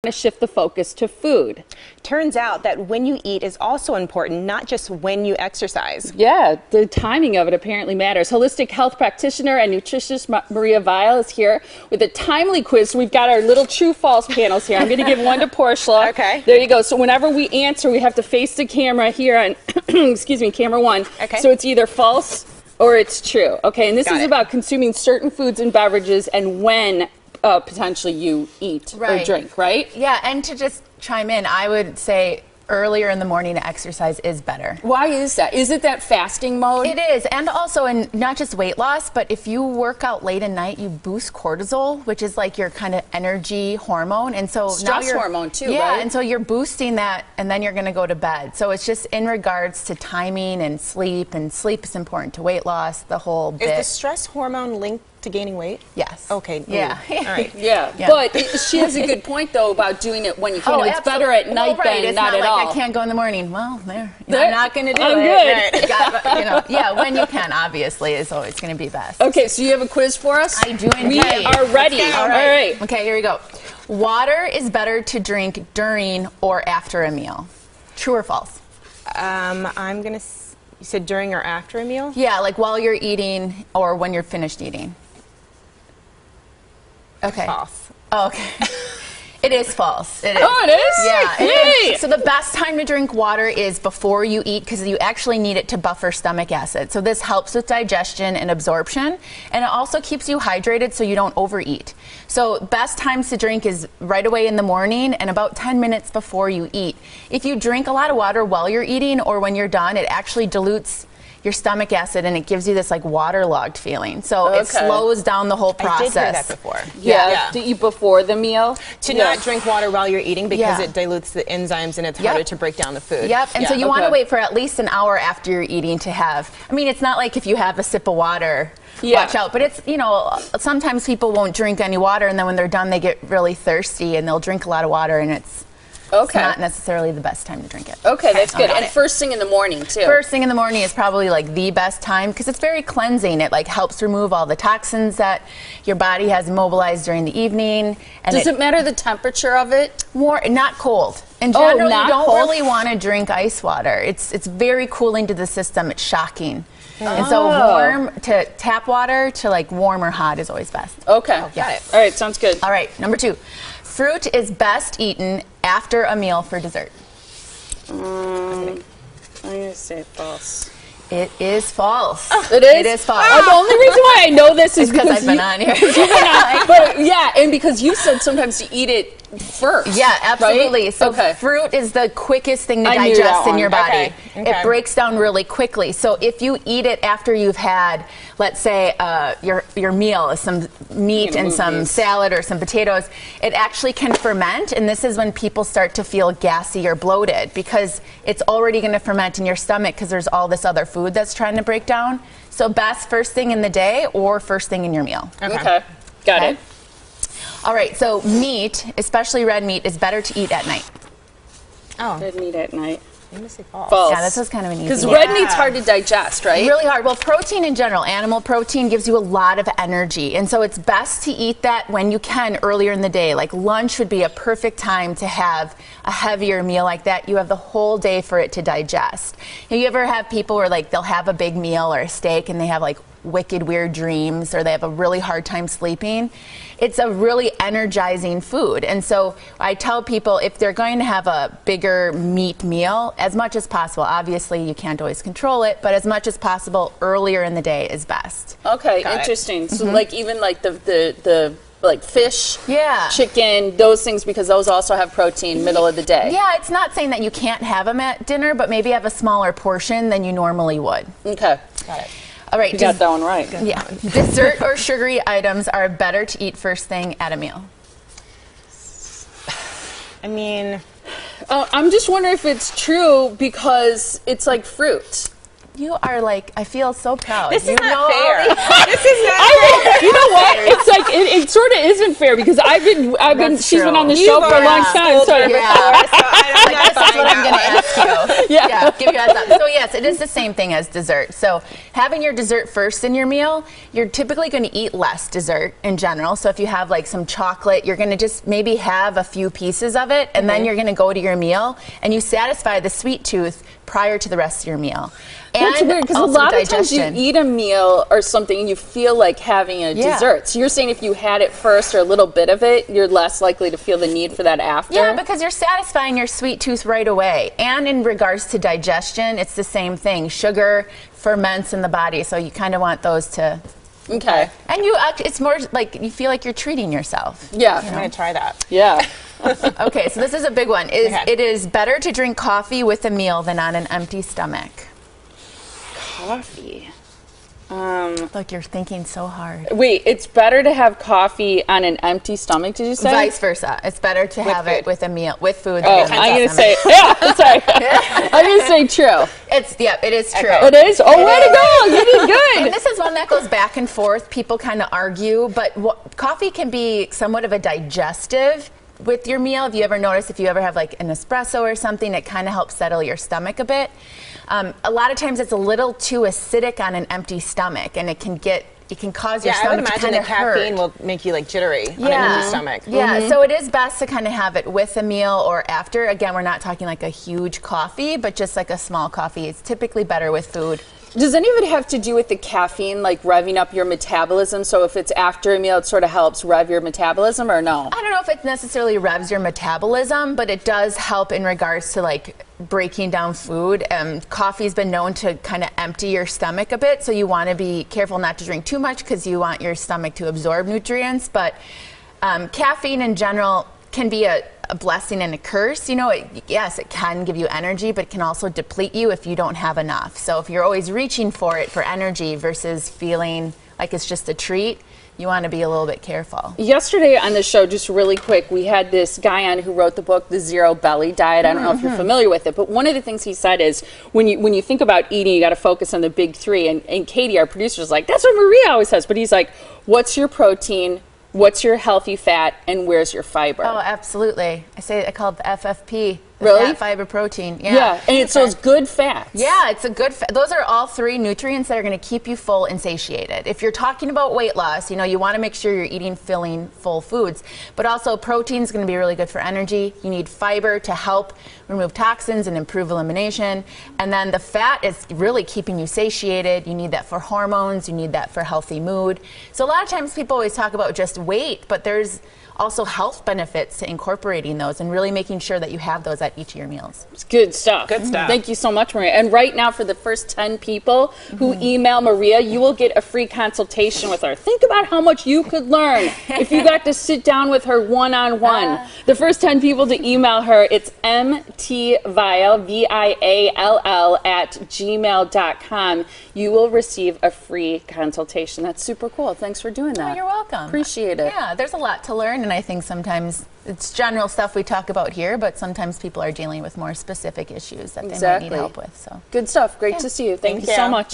to shift the focus to food. Turns out that when you eat is also important, not just when you exercise. Yeah, the timing of it apparently matters. Holistic health practitioner and nutritionist Viall is here with a timely quiz. We've got our little true-false panels here. I'm going to give one to Portia. Okay. There you go. So whenever we answer, we have to face the camera here on, excuse me, camera one. Okay. So it's either false or it's true. Okay, and this is it. about consuming certain foods and beverages and when potentially you eat or drink, right? Yeah, and to just chime in, I would say earlier in the morning to exercise is better. Why is that? Is it that fasting mode? It is, and also in not just weight loss, but if you work out late at night, you boost cortisol, which is like your kind of energy hormone, and so Stress now you're, hormone too, yeah, right? and so you're boosting that, and then you're going to go to bed. So it's just in regards to timing and sleep is important to weight loss. The whole bit. Is the stress hormone linked to gaining weight? Yes. Okay. Yeah. All right. Yeah. But she has a good point though about doing it when you can. It's better at night than it's not at like all. I can't go in the morning. Well, I'm not going to do I'm it. good. Yeah, when you can, obviously, is always going to be best. Okay, so you have a quiz for us? I do indeed. We are ready. All right. Okay, here we go. Water is better to drink during or after a meal. True or false? I'm gonna. You said during or after a meal? Yeah, like while you're eating or when you're finished eating. Okay. False. Oh, okay. It is false. It is. Oh, it is? Yeah, Yay. it is. So the best time to drink water is before you eat because you actually need it to buffer stomach acid. So this helps with digestion and absorption, and it also keeps you hydrated so you don't overeat. So best times to drink is right away in the morning and about 10 minutes before you eat. If you drink a lot of water while you're eating or when you're done, it actually dilutes your stomach acid and it gives you this like waterlogged feeling. So it slows down the whole process. I did hear that before. Yeah. To eat before the meal? To not drink water while you're eating because it dilutes the enzymes and it's harder to break down the food. Yep, and so you want to wait for at least an hour after you're eating to have, I mean, it's not like if you have a sip of water, watch out. But it's, you know, sometimes people won't drink any water and then when they're done they get really thirsty and they'll drink a lot of water and it's not necessarily the best time to drink it. Okay, that's good. And first thing in the morning, too. First thing in the morning is probably like the best time because it's very cleansing. It like helps remove all the toxins that your body has mobilized during the evening. And Does it matter the temperature of it? Not cold. In general, you don't cold? really want to drink ice water. It's very cooling to the system. It's shocking. And so warm to tap water to like warm or hot is always best. Okay. Got it. All right, sounds good. All right, number 2. Fruit is best eaten after a meal for dessert. I'm going to say false. It is false. It is? It is false. The only reason why I know this is because I've been on here. But yeah, and because you said sometimes you eat it first. Yeah, absolutely. Right? So fruit is the quickest thing to digest in your body. It breaks down really quickly. So if you eat it after you've had, let's say, your meal, some meat and some salad or some potatoes, it actually can ferment. And this is when people start to feel gassy or bloated because it's already going to ferment in your stomach because there's all this other food that's trying to break down. So best first thing in the day or first thing in your meal. Okay. Got it. All right, so meat, especially red meat, is better to eat at night. Red meat at night. I'm going to say false. False. Yeah, this was kind of an easy Because one. red meat's hard to digest, right? Really hard. Well, protein in general, animal protein gives you a lot of energy. And so it's best to eat that when you can earlier in the day. Like lunch would be a perfect time to have a heavier meal like that. You have the whole day for it to digest. You ever have people where like they'll have a big meal or a steak and they have like wicked weird dreams or they have a really hard time sleeping? It's a really energizing food. And so I tell people if they're going to have a bigger meat meal, as much as possible, obviously you can't always control it, but as much as possible earlier in the day is best. Okay, interesting. So like even like the like fish, chicken, those things, because those also have protein middle of the day. Yeah, it's not saying that you can't have them at dinner, but maybe have a smaller portion than you normally would. Okay. Got it. All right. You got that one right. Yeah. Dessert or sugary items are better to eat first thing at a meal. I mean, I'm just wondering if it's true because it's like fruit. You are like, I feel so proud. This you is know not fair. This is not fair. You know what? It's like it sort of isn't fair because she's been on the show for a long time. So yeah. So that's what I'm going to ask you. Yeah. Give you a heads up. So yes, it is the same thing as dessert. So having your dessert first in your meal, you're typically going to eat less dessert in general. So if you have like some chocolate, you're going to just maybe have a few pieces of it, and then you're going to go to your meal, and you satisfy the sweet tooth prior to the rest of your meal. That's weird, because a lot of times you eat a meal or something and you feel like having a dessert. So you're saying if you had it first or a little bit of it, you're less likely to feel the need for that after? Yeah, because you're satisfying your sweet tooth right away. And in regards to digestion, it's the same thing. Sugar ferments in the body, so you kind of want those to... Okay. And it's more like you feel like you're treating yourself. Yeah. I'm going to try that. Yeah. Okay, so this is a big one. It is better to drink coffee with a meal than on an empty stomach. Coffee. Look, you're thinking so hard. Wait, it's better to have coffee on an empty stomach, did you say? Vice versa. It's better to have it with a meal, with food. Oh, I'm going to say, sorry. I'm going to say true. It is true. It is? Oh, way to go. You did good. And this is one that goes back and forth. People kind of argue, but coffee can be somewhat of a digestive with your meal. If you ever notice, if you ever have like an espresso or something, it kind of helps settle your stomach a bit. A lot of times it's a little too acidic on an empty stomach, and it can cause your stomach to kind of hurt. I would imagine the caffeine will make you like jittery on an empty stomach. Yeah, so it is best to kind of have it with a meal or after. Again, we're not talking like a huge coffee, but just like a small coffee. It's typically better with food. Does any of it have to do with the caffeine, like revving up your metabolism? So if it's after a meal, it sort of helps rev your metabolism, or no? I don't know if it necessarily revs your metabolism, but it does help in regards to like breaking down food. Coffee's been known to kind of empty your stomach a bit, so you want to be careful not to drink too much because you want your stomach to absorb nutrients. But caffeine in general can be a blessing and a curse. You know, yes, it can give you energy, but it can also deplete you if you don't have enough. So if you're always reaching for it for energy versus feeling like it's just a treat, you want to be a little bit careful. Yesterday on the show, just really quick, we had this guy on who wrote the book, The Zero Belly Diet. I don't know if you're familiar with it, but one of the things he said is when you think about eating, you got to focus on the big three. And Katie, our producer, is like, that's what Maria always says. But he's like, what's your protein? What's your healthy fat, and where's your fiber? Oh, absolutely. I call it the FFP. Really? Fat, fiber, protein. Yeah, and it's those good fats. Yeah, it's a good those are all three nutrients that are going to keep you full and satiated. If you're talking about weight loss, you know, you want to make sure you're eating filling, full foods. But also protein is going to be really good for energy. You need fiber to help remove toxins and improve elimination. And then the fat is really keeping you satiated. You need that for hormones. You need that for healthy mood. So a lot of times people always talk about just weight, but there's also health benefits to incorporating those and really making sure that you have those at each of your meals. It's good stuff. Good stuff. Thank you so much, Maria. And right now, for the first 10 people who email Maria, you will get a free consultation with her. Think about how much you could learn if you got to sit down with her one-on-one. The first 10 people to email her, it's mtviall, V-I-A-L-L, @gmail.com. You will receive a free consultation. That's super cool. Thanks for doing that. Oh, you're welcome. Appreciate it. Yeah, there's a lot to learn, and I think sometimes it's general stuff we talk about here, but sometimes people are dealing with more specific issues that they might need help with. So good stuff. Great to see you. Thank you so much.